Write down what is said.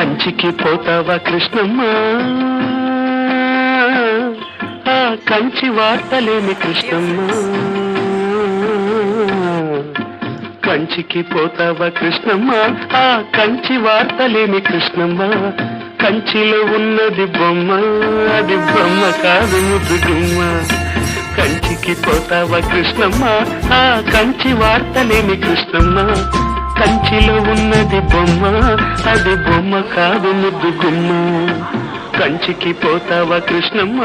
కంచికి పోతావా కృష్ణమ్మ, ఆ కంచి వార్తలేమి కృష్ణమ్మ. కంచికి పోతావా కృష్ణమ్మ, ఆ కంచి వార్తలేమి కృష్ణమ్మ. కంచిలో ఉన్నది బొమ్మ, అది బొమ్మ కాదు ముద్దుగుమ్మ. కంచికి పోతావా కృష్ణమ్మ, ఆ కంచి వార్తలేమి కృష్ణమ్మ. కంచిలో ఉన్నది బొమ్మ, అది బొమ్మ కాదు ముద్దుగుమ్మ. కంచికి పోతావా కృష్ణమ్మ.